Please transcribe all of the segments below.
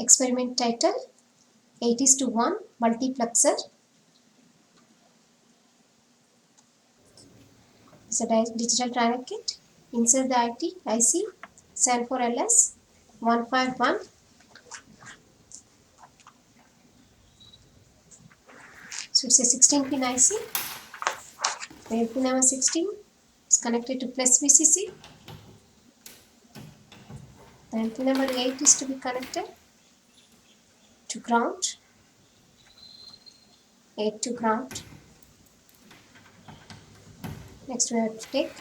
Experiment title 8:1 Multiplexer. It's a digital driver kit. Insert the IC 74LS 151. So it's a 16-pin IC. Where pin number 16 is connected to plus VCC. Then pin number 8 is to be connected to ground. 8 to ground. Next we have to take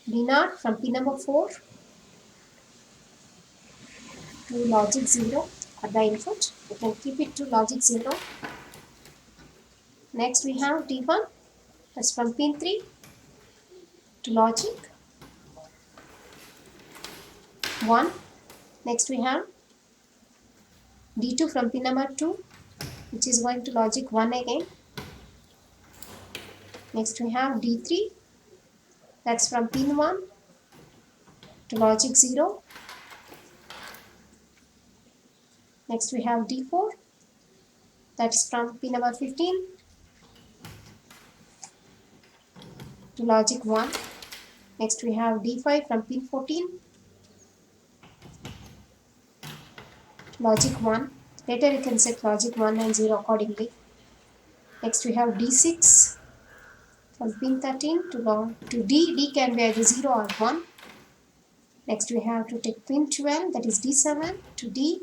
D0 from pin number 4 to logic 0 at the input. You can keep it to logic 0. Next we have D1, that's from pin 3 to logic 1. Next we have D2 from pin number 2, which is going to logic 1 again. Next we have D3, that's from pin 1 to logic 0. Next we have D4, that's from pin number 15 to logic 1. Next we have D5 from pin 14 to logic 1. Later you can set logic 1 and 0 accordingly. Next we have D6 from pin 13 to D. D can be either 0 or 1. Next we have to take pin 12, that is D7 to D.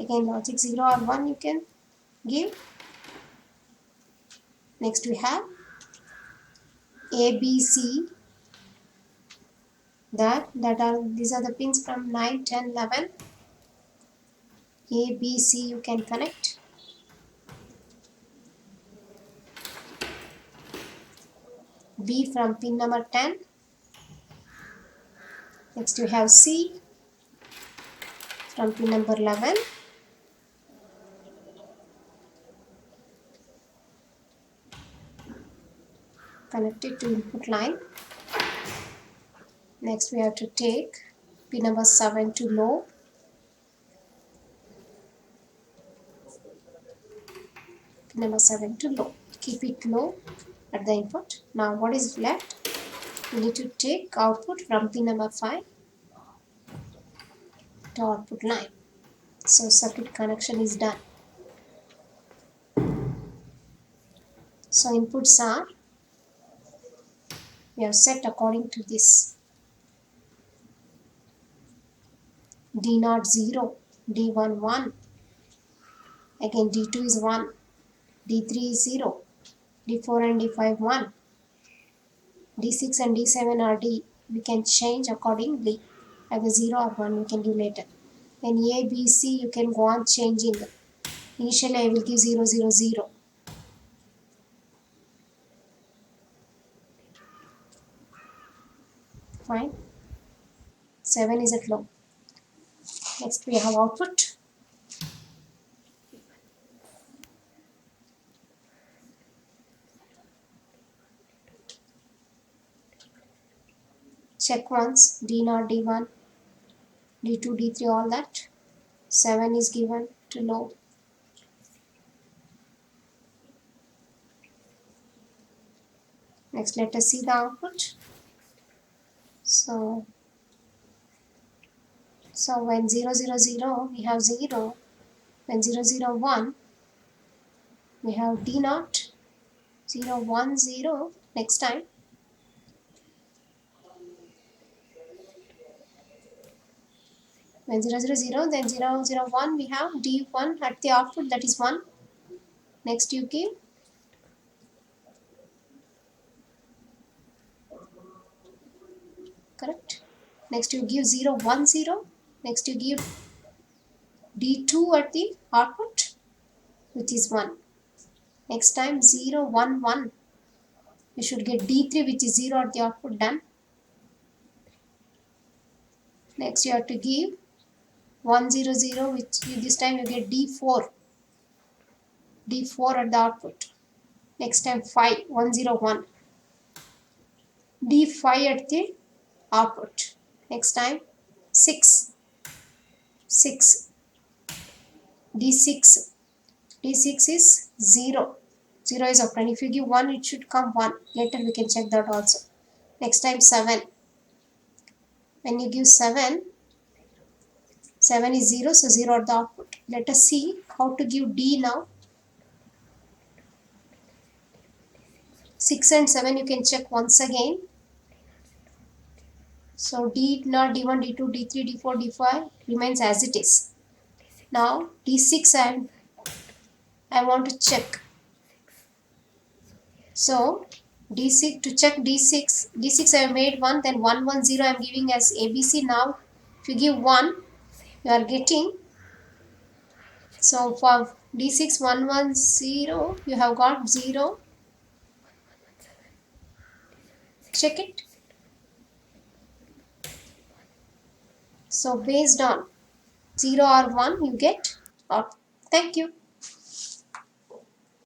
Again logic 0 or 1 you can give. Next we have A, B, C. These are the pins from 9, 10, 11. A, B, C you can connect. B from pin number 10. Next we have C from pin number 11. Connected to input line. Next we have to take pin number 7 to low. Pin number 7 to low. Keep it low at the input. Now what is left? We need to take output from pin number 5 to output line. So circuit connection is done. So inputs are, we have set according to this. D0 0, D1 1, again D2 is 1, D3 is 0, D4 and D5 1, D6 and D7 are D. We can change accordingly. Either 0 or 1 we can give later. Then A, B, C you can go on changing. Initially I will give 0 0 0. Fine. 7 is at low. Next we have output. Check once, D0, D1, D2, D3, all that. 7 is given to low. Next let us see the output. So when 0 0 0 we have 0. When 0 0 1 we have D0, 0 1 0. Next time when 0 0 0, then 0 0 1 we have D1 at the output, that is 1. Next you give correct. Next you give 0 1 0. Next you give D2 at the output, which is 1. Next time 0 1 1. You should get D3, which is 0 at the output, done. Next you have to give 1 0 0, which this time you get D4. D4 at the output. Next time 5 1 0 1. D5 at the output. Next time 6 6, d6, d6 is 0, 0 is occurring. If you give 1, it should come 1. Later we can check that also. Next time 7, when you give 7, 7 is 0, so 0 at the output. Let us see how to give D now. 6 and 7 you can check once again. So D0, D1, D2, D3, D4, D5 remains as it is. Now D6 I want to check. So D6, to check D6, D6 I have made 1, then 1, 1, 0 I am giving as ABC. Now if you give 1, you are getting, so for D6 1, 1, 0 you have got 0. Check it. So based on 0 or 1 you get out. Thank you.